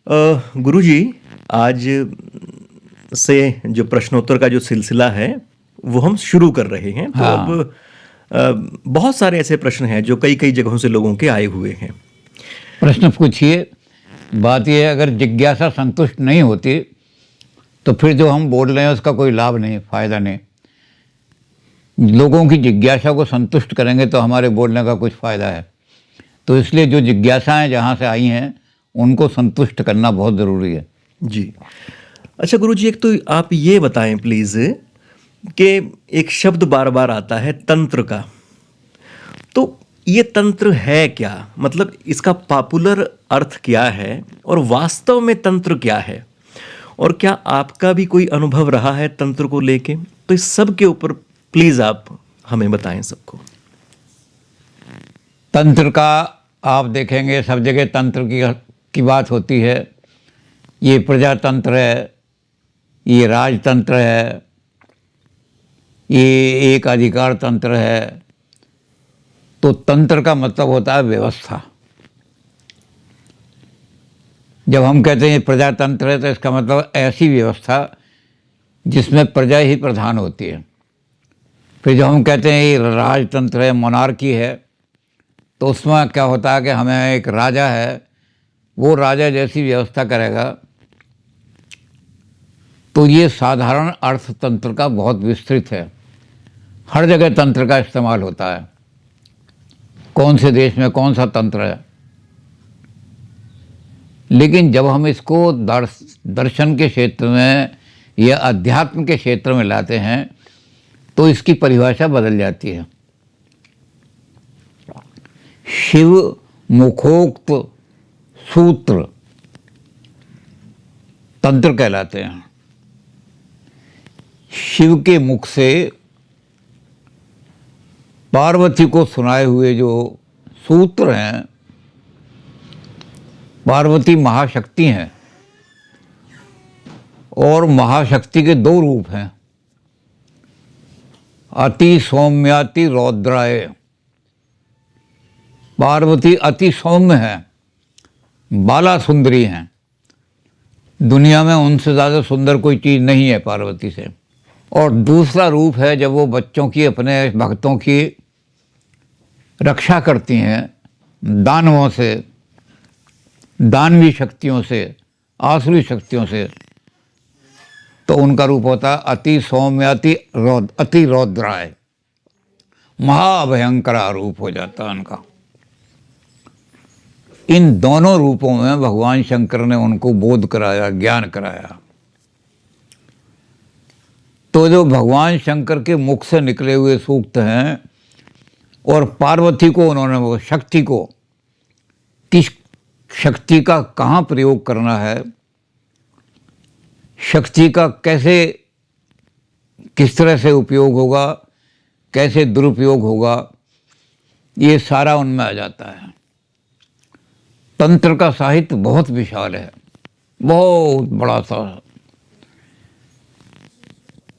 गुरुजी, आज से जो प्रश्नोत्तर का जो सिलसिला है, वो हम शुरू कर रहे हैं। तो हाँ, अब बहुत सारे ऐसे प्रश्न हैं जो कई-कई जगहों से लोगों के आए हुए हैं। प्रश्न पूछिए। बात यह है, अगर जिज्ञासा संतुष्ट नहीं होती तो फिर जो हम बोल रहे हैं उसका कोई लाभ नहीं, फायदा नहीं। लोगों की जिज्ञासा को संतुष्ट करेंगे तो हमारे बोलने का कुछ फायदा है। तो इसलिए जो जिज्ञासाएं जहाँ से आई हैं उनको संतुष्ट करना बहुत ज़रूरी है। जी। अच्छा गुरुजी, एक तो आप ये बताएँ प्लीज़ कि एक शब्द बार-बार आता है तंत्र का। तो ये तंत्र है क्या? मतलब इसका पॉपुलर अर्थ क्या है और वास्तव में तंत्र क्या है? और क्या आपका भी कोई अनुभव रहा है तंत्र को लेके? तो इस सब के ऊपर प्लीज़ आप हमें बताएँ सबको। तंत्र का आप देखेंगे सब जगह तंत्र की बात होती है। ये प्रजातंत्र है, ये राजतंत्र है, ये एक अधिकार तंत्र है। तो तंत्र का मतलब होता है व्यवस्था। जब हम कहते हैं प्रजातंत्र है तो इसका मतलब ऐसी व्यवस्था जिसमें प्रजा ही प्रधान होती है। फिर जब हम कहते हैं ये राजतंत्र है, मोनार्की है, तो उसमें क्या होता है कि हमें एक राजा है, वो राजा जैसी व्यवस्था करेगा। तो ये साधारण अर्थतंत्र का बहुत विस्तृत है। हर जगह तंत्र का इस्तेमाल होता है। कौन से देश में कौन सा तंत्र है। लेकिन जब हम इसको दर्शन के क्षेत्र में या अध्यात्म के क्षेत्र में लाते हैं तो इसकी परिभाषा बदल जाती है। शिव मुखोक्त सूत्र तंत्र कहलाते हैं। शिव के मुख से पार्वती को सुनाए हुए जो सूत्र हैं, पार्वती महाशक्ति हैं और महाशक्ति के दो रूप हैं, अति सौम्याति रौद्राय। पार्वती अति सौम्य है, बाला सुंदरी हैं। दुनिया में उनसे ज़्यादा सुंदर कोई चीज़ नहीं है पार्वती से। और दूसरा रूप है जब वो बच्चों की, अपने भक्तों की रक्षा करती हैं दानवों से, दानवी शक्तियों से, आसुरी शक्तियों से। तो उनका रूप होता है अति सौम्य अति रौद्राय। महाभयंकरा रूप हो जाता है उनका। इन दोनों रूपों में भगवान शंकर ने उनको बोध कराया, ज्ञान कराया। तो जो भगवान शंकर के मुख से निकले हुए सूक्त हैं और पार्वती को उन्होंने, वो शक्ति को, किस शक्ति का कहाँ प्रयोग करना है, शक्ति का कैसे, किस तरह से उपयोग होगा, कैसे दुरुपयोग होगा, ये सारा उनमें आ जाता है। तंत्र का साहित्य बहुत विशाल है, बहुत बड़ा सा।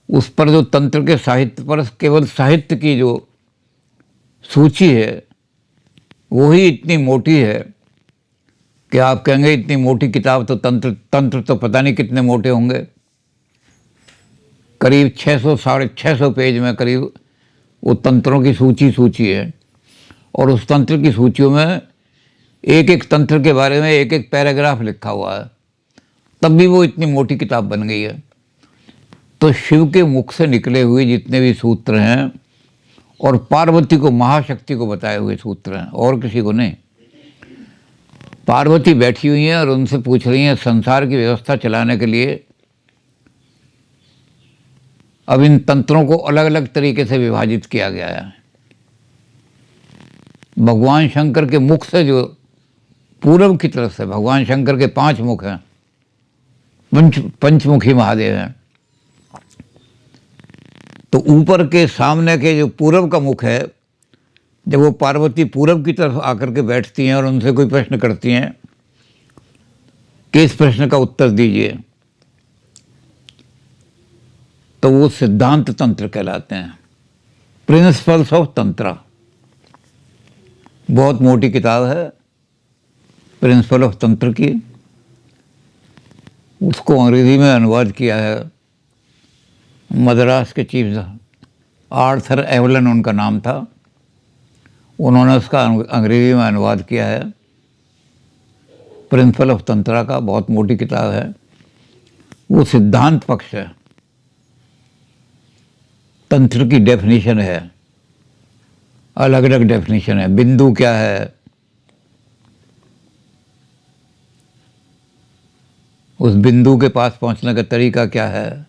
उस पर जो तंत्र के साहित्य पर केवल साहित्य की जो सूची है वो ही इतनी मोटी है कि आप कहेंगे इतनी मोटी किताब तो तंत्र तो पता नहीं कितने मोटे होंगे। करीब 600 साढ़े 600 पेज में करीब वो तंत्रों की सूची है। और उस तंत्र की सूचियों में एक एक तंत्र के बारे में एक एक पैराग्राफ लिखा हुआ है, तब भी वो इतनी मोटी किताब बन गई है। तो शिव के मुख से निकले हुए जितने भी सूत्र हैं और पार्वती को, महाशक्ति को बताए हुए सूत्र हैं, और किसी को नहीं। पार्वती बैठी हुई हैं और उनसे पूछ रही हैं संसार की व्यवस्था चलाने के लिए। अब इन तंत्रों को अलग अलग तरीके से विभाजित किया गया है। भगवान शंकर के मुख से, जो पूर्व की तरफ से, भगवान शंकर के 5 मुख हैं, पंचमुखी महादेव हैं। तो ऊपर के सामने के जो पूरब का मुख है, जब वो पार्वती पूरब की तरफ आकर के बैठती हैं और उनसे कोई प्रश्न करती हैं कि इस प्रश्न का उत्तर दीजिए, तो वो सिद्धांत तंत्र कहलाते हैं, प्रिंसिपल्स ऑफ तंत्रा। बहुत मोटी किताब है प्रिंसिपल ऑफ तंत्र की। उसको अंग्रेजी में अनुवाद किया है मद्रास के चीफ आर्थर एवलन उनका नाम था, उन्होंने उसका अंग्रेजी में अनुवाद किया है। प्रिंसिपल ऑफ तंत्रा का बहुत मोटी किताब है। वो सिद्धांत पक्ष है, तंत्र की डेफिनेशन है, अलग अलग डेफिनेशन है। बिंदु क्या है, उस बिंदु के पास पहुंचने का तरीका क्या है,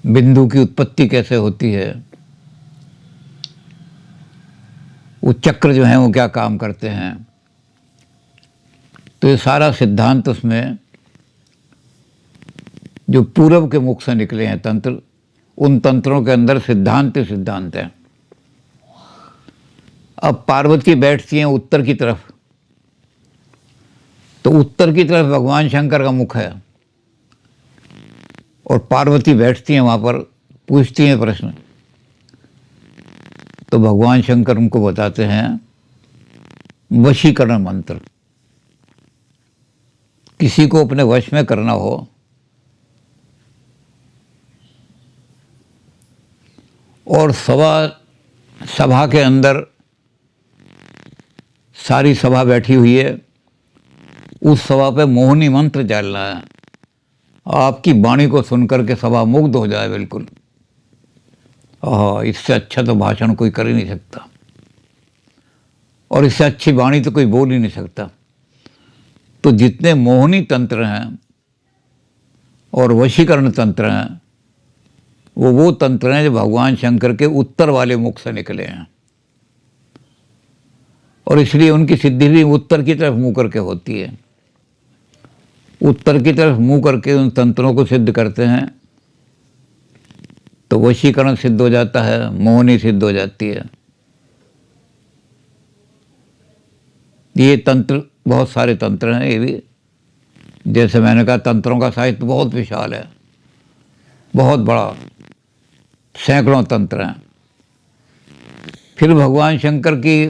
बिंदु की उत्पत्ति कैसे होती है, वो चक्र जो हैं वो क्या काम करते हैं। तो ये सारा सिद्धांत उसमें जो पूरब के मुख से निकले हैं तंत्र, उन तंत्रों के अंदर सिद्धांत ही सिद्धांत है। अब पार्वती बैठती हैं उत्तर की तरफ, तो उत्तर की तरफ भगवान शंकर का मुख है और पार्वती बैठती हैं वहाँ पर, पूछती हैं प्रश्न। तो भगवान शंकर उनको बताते हैं वशीकरण मंत्र। किसी को अपने वश में करना हो और सभा के अंदर सारी सभा बैठी हुई है, उस सभा पे मोहिनी मंत्र डालना है, आपकी वाणी को सुनकर के सभा मुग्ध हो जाए बिल्कुल। इससे अच्छा तो भाषण कोई कर ही नहीं सकता, और इससे अच्छी वाणी तो कोई बोल ही नहीं सकता। तो जितने मोहिनी तंत्र हैं और वशीकरण तंत्र हैं, वो तंत्र हैं जो भगवान शंकर के उत्तर वाले मुख से निकले हैं, और इसलिए उनकी सिद्धि भी उत्तर की तरफ मुंह करके होती है। उत्तर की तरफ मुंह करके उन तंत्रों को सिद्ध करते हैं, तो वशीकरण सिद्ध हो जाता है, मोहिनी सिद्ध हो जाती है। ये तंत्र, बहुत सारे तंत्र हैं। ये भी, जैसे मैंने कहा, तंत्रों का साहित्य बहुत विशाल है, बहुत बड़ा, सैकड़ों तंत्र हैं। फिर भगवान शंकर की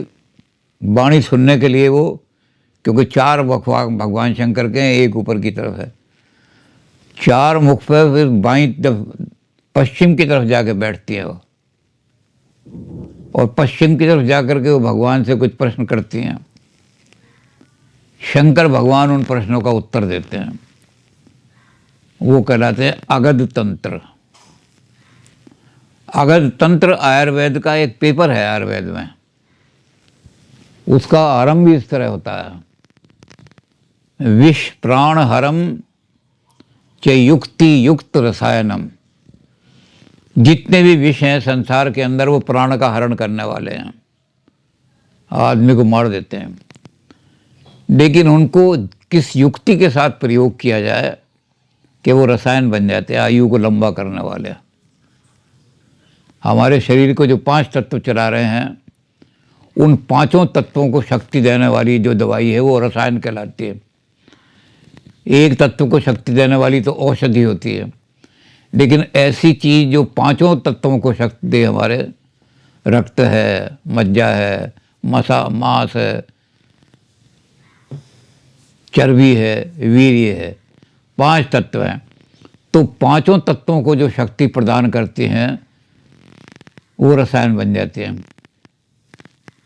वाणी सुनने के लिए वो, क्योंकि चार भगवान शंकर के हैं, एक ऊपर की तरफ है, चार मुख पर फिर बाईं तरफ पश्चिम की तरफ जाके बैठती है वो, और पश्चिम की तरफ जाकर के वो भगवान से कुछ प्रश्न करती हैं। शंकर भगवान उन प्रश्नों का उत्तर देते हैं। वो कहलाते हैं अगध तंत्र। अगध तंत्र आयुर्वेद का एक पेपर है आयुर्वेद में, उसका आरंभ भी इस तरह होता है, विष प्राण हरम च युक्ति युक्त रसायनम। जितने भी विष हैं संसार के अंदर, वो प्राण का हरण करने वाले हैं, आदमी को मार देते हैं। लेकिन उनको किस युक्ति के साथ प्रयोग किया जाए कि वो रसायन बन जाते हैं, आयु को लंबा करने वाले। हमारे शरीर को जो 5 तत्व चला रहे हैं, उन 5 तत्वों को शक्ति देने वाली जो दवाई है वो रसायन कहलाती है। एक तत्व को शक्ति देने वाली तो औषधि होती है, लेकिन ऐसी चीज़ जो 5 तत्वों को शक्ति दे, हमारे रक्त है, मज्जा है, मांस है, चर्बी है, वीर्य है, 5 तत्व हैं। तो 5 तत्वों को जो शक्ति प्रदान करती हैं वो रसायन बन जाते हैं।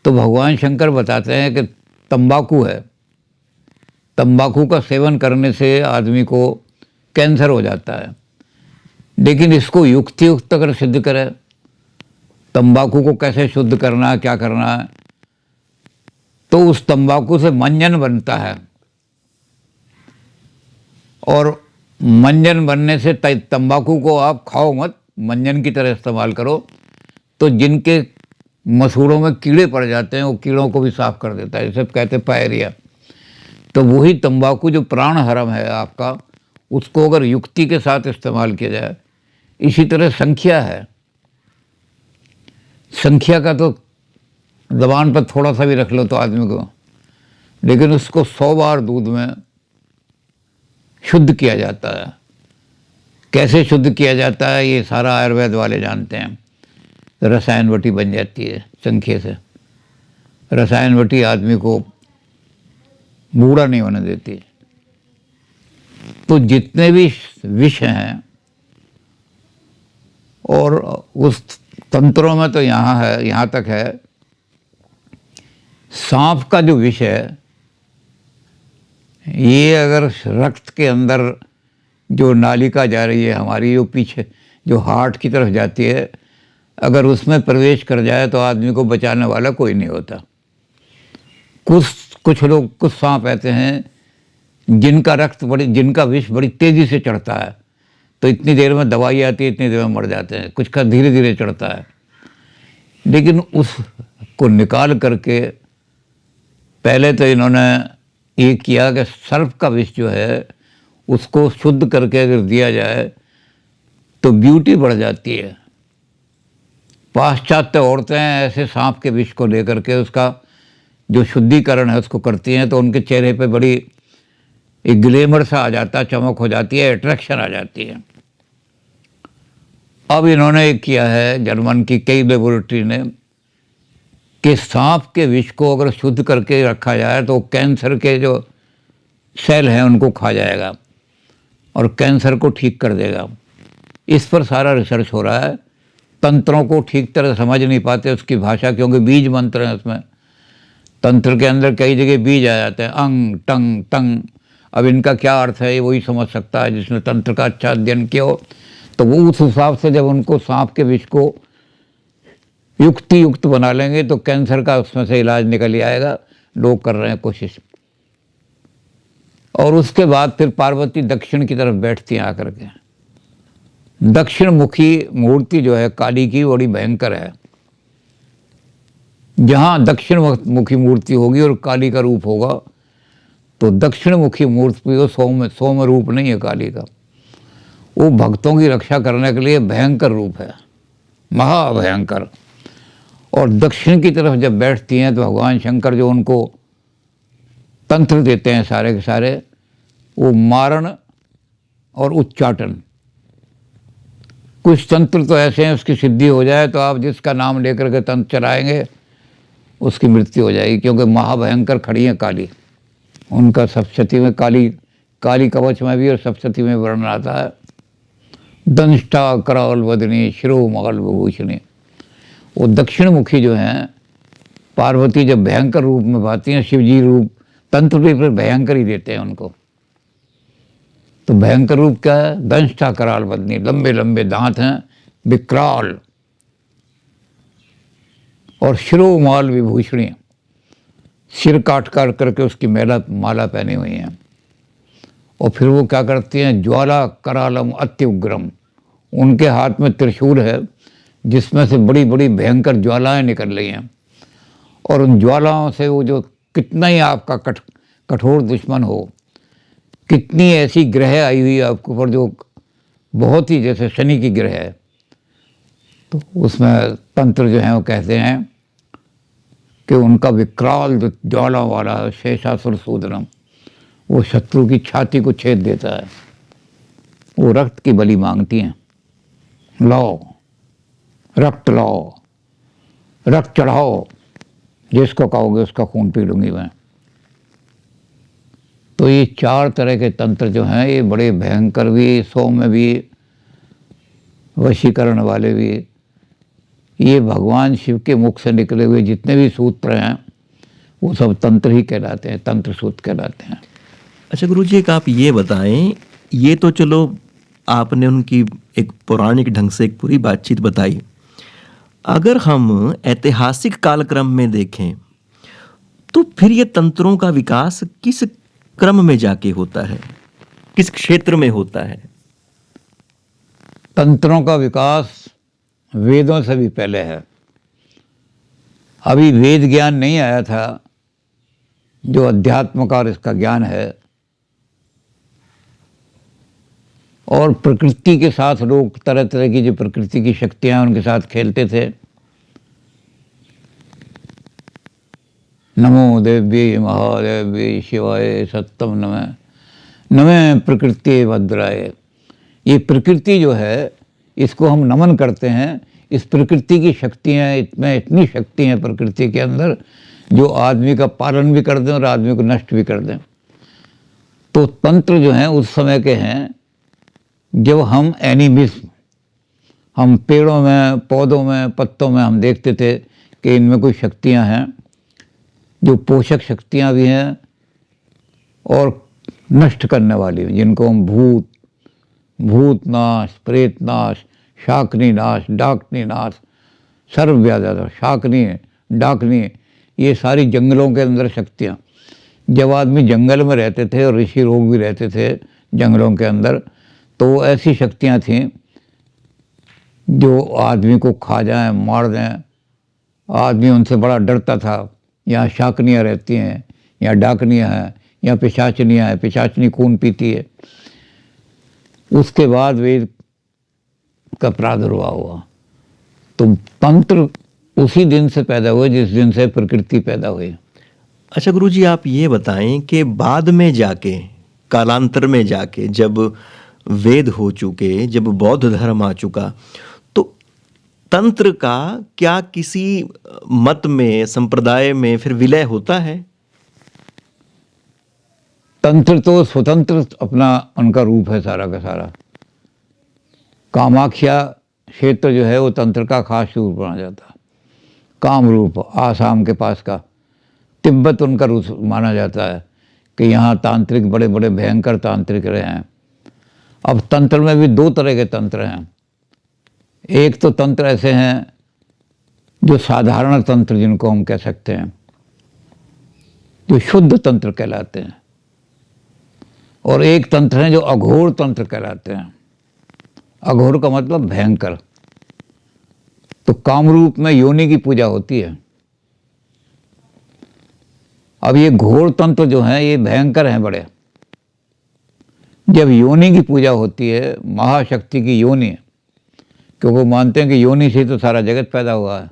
तो भगवान शंकर बताते हैं कि तंबाकू है, तंबाकू का सेवन करने से आदमी को कैंसर हो जाता है, लेकिन इसको युक्त अगर सिद्ध करें, तंबाकू को कैसे शुद्ध करना है, क्या करना है, तो उस तंबाकू से मंजन बनता है, और मंजन बनने से तंबाकू को आप खाओ मत, मंजन की तरह इस्तेमाल करो। तो जिनके मसूड़ों में कीड़े पड़ जाते हैं, वो कीड़ों को भी साफ कर देता है, इसे कहते हैं पायरिया। तो वही तंबाकू जो प्राण हरम है आपका, उसको अगर युक्ति के साथ इस्तेमाल किया जाए। इसी तरह संख्या है, संख्या का तो ज़बान पर थोड़ा सा भी रख लो तो आदमी को, लेकिन उसको 100 बार दूध में शुद्ध किया जाता है। कैसे शुद्ध किया जाता है ये सारा आयुर्वेद वाले जानते हैं। रसायन वटी बन जाती है संख्या से। रसायन वटी आदमी को बूढ़ा नहीं होने देती, तो जितने भी विष हैं, और उस तंत्रों में तो यहाँ तक है, सांप का जो विष है, ये अगर रक्त के अंदर जो नालिका जा रही है हमारी, जो पीछे जो हार्ट की तरफ जाती है, अगर उसमें प्रवेश कर जाए तो आदमी को बचाने वाला कोई नहीं होता। कुछ सांप ऐसे हैं जिनका विष बड़ी तेजी से चढ़ता है, तो इतनी देर में दवाई आती है, इतनी देर में मर जाते हैं। कुछ का धीरे धीरे चढ़ता है, लेकिन उसको निकाल करके पहले तो इन्होंने ये किया कि सर्प का विष जो है उसको शुद्ध करके अगर दिया जाए तो ब्यूटी बढ़ जाती है। पाश्चात्य औरतें ऐसे सांप के विष को लेकर के उसका जो शुद्धिकरण है उसको करती हैं, तो उनके चेहरे पे बड़ी एक ग्लैमर सा आ जाता है, चमक हो जाती है, अट्रैक्शन आ जाती है। अब इन्होंने एक किया है जर्मन की कई लेबोरेटरी ने कि सांप के विष को अगर शुद्ध करके रखा जाए तो कैंसर के जो सेल हैं उनको खा जाएगा और कैंसर को ठीक कर देगा। इस पर सारा रिसर्च हो रहा है। तंत्रों को ठीक तरह समझ नहीं पाते उसकी भाषा, क्योंकि बीज मंत्र हैं उसमें। तंत्र के अंदर कई जगह बीज आ जाते हैं, अंग टंग तंग। अब इनका क्या अर्थ है ये वही समझ सकता है जिसने तंत्र का अच्छा अध्ययन किया हो। तो वो उस हिसाब से जब उनको सांप के विष को युक्त बना लेंगे तो कैंसर का उसमें से इलाज निकल ही आएगा। लोग कर रहे हैं कोशिश। और उसके बाद फिर पार्वती दक्षिण की तरफ बैठती हैं आकर के। दक्षिण मुखी मूर्ति जो है काली की बड़ी भयंकर है। जहाँ दक्षिण मुखी मूर्ति होगी और काली का रूप होगा, तो दक्षिण मुखी मूर्ति वो सौम्य रूप नहीं है काली का। वो भक्तों की रक्षा करने के लिए भयंकर रूप है, महाभयंकर। और दक्षिण की तरफ जब बैठती हैं तो भगवान शंकर जो उनको तंत्र देते हैं सारे के सारे, वो मारण और उच्चाटन। कुछ तंत्र तो ऐसे हैं उसकी सिद्धि हो जाए तो आप जिसका नाम लेकर के तंत्र चलाएंगे उसकी मृत्यु हो जाएगी, क्योंकि महाभयंकर खड़ी है काली। उनका सप्तशती में काली कवच में भी और सप्तशती में वर्णन आता है। दंष्टा कराल वदनी शिरो मगल विभूषणी। वो दक्षिण मुखी जो हैं पार्वती जब भयंकर रूप में भाती हैं, शिवजी रूप तंत्र भी फिर भयंकर ही देते हैं उनको। तो भयंकर रूप क्या है? दंष्टा कराल वदनी, लंबे लंबे दांत हैं, विकराल। और शिरोमाल विभूषणी, सिर काट करके उसकी माला पहनी हुई है। और फिर वो क्या करती हैं? ज्वाला करालम अति उग्रम। उनके हाथ में त्रिशूल है जिसमें से बड़ी बड़ी भयंकर ज्वालाएं निकल रही हैं। और उन ज्वालाओं से वो जो कितना ही आपका कठोर दुश्मन हो, कितनी ऐसी ग्रह आई हुई है आपके ऊपर जो बहुत ही जैसे शनि की ग्रह है, तो उसमें तंत्र जो है वो कहते हैं कि उनका विकराल जो ज्वाला वाला शेषासुर सूदनम, वो शत्रु की छाती को छेद देता है। वो रक्त की बलि मांगती हैं, लाओ रक्त लाओ, रक्त चढ़ाओ, जिसको कहोगे उसका खून पी लूँगी मैं। तो ये चार तरह के तंत्र जो हैं ये बड़े भयंकर भी, सौम्य भी, वशीकरण वाले भी। ये भगवान शिव के मुख से निकले हुए जितने भी सूत्र हैं वो सब तंत्र ही कहलाते हैं, तंत्र सूत्र कहलाते हैं। अच्छा गुरुजी, एक आप ये बताएं, ये तो चलो आपने उनकी एक पौराणिक ढंग से एक पूरी बातचीत बताई। अगर हम ऐतिहासिक कालक्रम में देखें तो फिर ये तंत्रों का विकास किस क्रम में जाके होता है, किस क्षेत्र में होता है? तंत्रों का विकास वेदों से भी पहले है। अभी वेद ज्ञान नहीं आया था, जो अध्यात्म का और इसका ज्ञान है। और प्रकृति के साथ लोग तरह तरह की जो प्रकृति की शक्तियां उनके साथ खेलते थे। नमो देव्ये महादेव्ये शिवाय सत्यम नमः, नमः प्रकृति भद्राय। ये प्रकृति जो है इसको हम नमन करते हैं। इस प्रकृति की शक्तियाँ, इतनी शक्ति हैं प्रकृति के अंदर जो आदमी का पालन भी कर दें और आदमी को नष्ट भी कर दें। तो तंत्र जो हैं उस समय के हैं जब हम एनिमिज्म, हम पेड़ों में, पौधों में, पत्तों में हम देखते थे कि इनमें कोई शक्तियां हैं जो पोषक शक्तियां भी हैं और नष्ट करने वाली हैं, जिनको हम भूतनाश, प्रेतनाश, शाकनी नाश, डाकनी नाश, सर्वव्याधा, शाकनी, डाकनी, ये सारी जंगलों के अंदर शक्तियाँ। जब आदमी जंगल में रहते थे और ऋषि लोग भी रहते थे जंगलों के अंदर, तो ऐसी शक्तियाँ थीं जो आदमी को खा जाएं, मार दें। आदमी उनसे बड़ा डरता था। यहाँ शाकनियाँ रहती हैं, यहाँ डाकनियाँ हैं, यहाँ पिशाचनियाँ हैं, पिशाचनी खून पीती है। उसके बाद वेद का प्रादुर्भाव हुआ। तो तंत्र उसी दिन से पैदा हुए जिस दिन से प्रकृति पैदा हुई। अच्छा गुरुजी, आप ये बताएं कि बाद में जाके, कालांतर में जाके, जब वेद हो चुके, जब बौद्ध धर्म आ चुका, तो तंत्र का क्या किसी मत में, संप्रदाय में फिर विलय होता है? तंत्र तो स्वतंत्र अपना उनका रूप है सारा का सारा। कामाख्या क्षेत्र जो है वो तंत्र का खास रूप माना जाता है। कामरूप, आसाम के पास का तिब्बत उनका रूप माना जाता है कि यहाँ तांत्रिक बड़े बड़े भयंकर तांत्रिक रहे हैं। अब तंत्र में भी दो तरह के तंत्र हैं। एक तो तंत्र ऐसे हैं जो साधारण तंत्र, जिनको हम कह सकते हैं, जो शुद्ध तंत्र कहलाते हैं, और एक तंत्र है जो अघोर तंत्र कहलाते हैं। अघोर का मतलब भयंकर। तो कामरूप में योनि की पूजा होती है। अब ये घोर तंत्र जो हैं ये भयंकर हैं बड़े। जब योनि की पूजा होती है, महाशक्ति की योनि, क्योंकि वो मानते हैं कि योनि से तो सारा जगत पैदा हुआ है,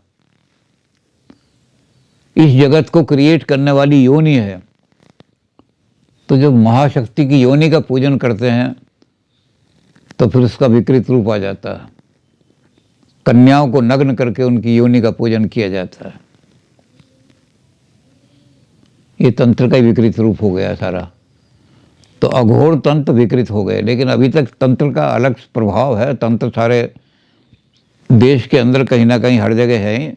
इस जगत को क्रिएट करने वाली योनि है। तो जब महाशक्ति की योनि का पूजन करते हैं तो फिर उसका विकृत रूप आ जाता है। कन्याओं को नग्न करके उनकी योनि का पूजन किया जाता है। ये तंत्र का ही विकृत रूप हो गया सारा। तो अघोर तंत्र विकृत हो गए, लेकिन अभी तक तंत्र का अलग प्रभाव है। तंत्र सारे देश के अंदर कहीं ना कहीं हर जगह है ही।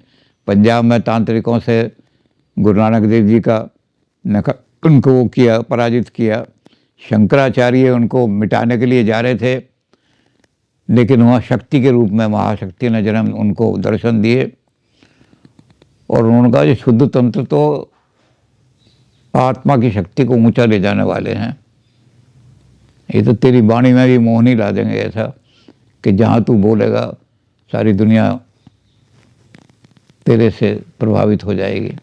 पंजाब में तांत्रिकों से गुरु नानक देव जी का उनको वो किया, पराजित किया। शंकराचार्य उनको मिटाने के लिए जा रहे थे, लेकिन वहाँ शक्ति के रूप में महाशक्ति ने जन्म उनको दर्शन दिए, और उन्होंने कहा जो शुद्ध तंत्र तो आत्मा की शक्ति को ऊंचा ले जाने वाले हैं। ये तो तेरी वाणी में भी मोहनी ला देंगे, ऐसा कि जहाँ तू बोलेगा सारी दुनिया तेरे से प्रभावित हो जाएगी।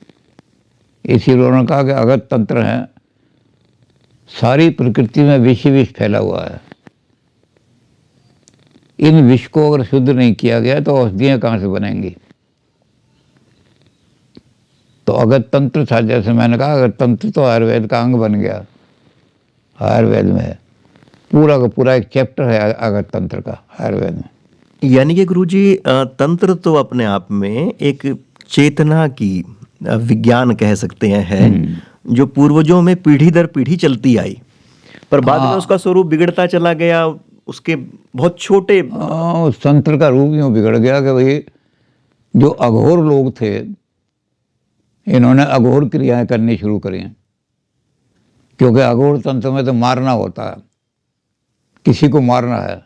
इसीलिए उन्होंने कहा कि अगर तंत्र हैं, सारी प्रकृति में विष ही विष फैला हुआ है। इन विष को अगर शुद्ध नहीं किया गया तो औषधियाँ कहाँ से बनेंगी। तो अगर तंत्र था, जैसे मैंने कहा, अगर तंत्र तो आयुर्वेद का अंग बन गया। आयुर्वेद में है पूरा का पूरा एक चैप्टर है अगर तंत्र का आयुर्वेद में। यानी कि गुरुजी, तंत्र तो अपने आप में एक चेतना की, विज्ञान कह सकते हैं, है जो पूर्वजों में पीढ़ी दर पीढ़ी चलती आई, पर बाद में उसका स्वरूप बिगड़ता चला गया। उसके बहुत छोटे उस तंत्र का रूप यूँ बिगड़ गया कि भाई जो अघोर लोग थे, इन्होंने अघोर क्रियाएं करनी शुरू करी, क्योंकि अघोर तंत्र में तो मारना होता है, किसी को मारना है।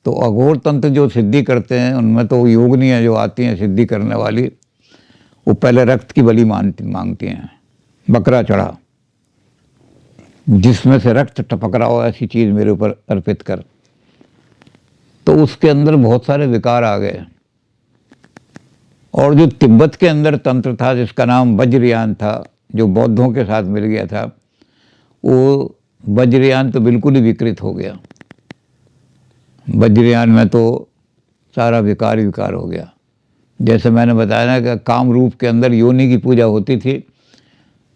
तो अघोर तंत्र जो सिद्धि करते हैं उनमें तो योगिनियाँ जो आती हैं सिद्धि करने वाली, वो पहले रक्त की बलि मांगती हैं। बकरा चढ़ा, जिसमें से रक्त टपक रहा हो, ऐसी चीज़ मेरे ऊपर अर्पित कर। तो उसके अंदर बहुत सारे विकार आ गए। और जो तिब्बत के अंदर तंत्र था जिसका नाम वज्रयान था, जो बौद्धों के साथ मिल गया था, वो वज्रयान तो बिल्कुल ही विकृत हो गया। वज्रयान में तो सारा विकार ही विकार हो गया। जैसे मैंने बताया ना कि काम रूप के अंदर योनि की पूजा होती थी,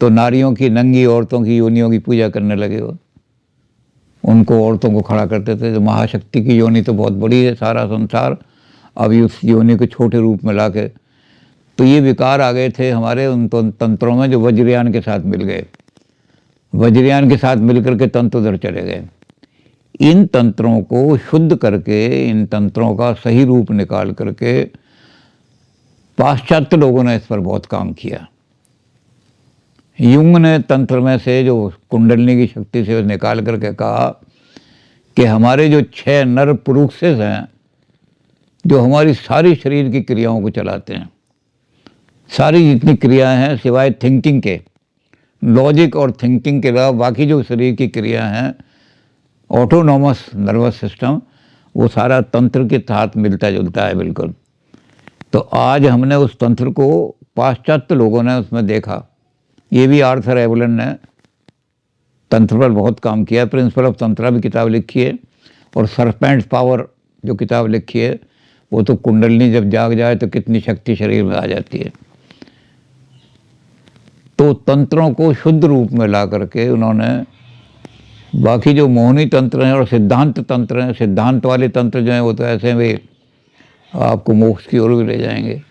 तो नारियों की, नंगी औरतों की योनियों की पूजा करने लगे वो। उनको, औरतों को खड़ा करते थे। तो महाशक्ति की योनि तो बहुत बड़ी है, सारा संसार अभी उस योनि को छोटे रूप में ला के, तो ये विकार आ गए थे हमारे उन तंत्रों में जो वज्रयान के साथ मिल गए। वज्रयान के साथ मिलकर के तंत्र उधर चले गए। इन तंत्रों को शुद्ध करके, इन तंत्रों का सही रूप निकाल करके पाश्चात्य लोगों ने इस पर बहुत काम किया। युंग ने तंत्र में से जो कुंडलिनी की शक्ति से निकाल करके कहा कि हमारे जो 6 नर पुरुषेस हैं, जो हमारी सारी शरीर की क्रियाओं को चलाते हैं, सारी जितनी क्रियाएं हैं सिवाय थिंकिंग के, लॉजिक और थिंकिंग के अलावा बाकी जो शरीर की क्रिया हैं, ऑटोनॉमस नर्वस सिस्टम, वो सारा तंत्र के साथ मिलता जुलता है बिल्कुल। तो आज हमने उस तंत्र को, पाश्चात्य लोगों ने उसमें देखा। ये भी आर्थर एवलन ने तंत्र पर बहुत काम किया, प्रिंसिपल ऑफ तंत्रा भी किताब लिखी है, और सरपेंट पावर जो किताब लिखी है, वो तो कुंडलिनी जब जाग जाए तो कितनी शक्ति शरीर में आ जाती है। तो तंत्रों को शुद्ध रूप में ला करके उन्होंने बाकी जो मोहनी तंत्र हैं और सिद्धांत तंत्र हैं, सिद्धांत वाले तंत्र जो हैं वो तो ऐसे वे आपको मोक्ष की ओर भी ले जाएंगे।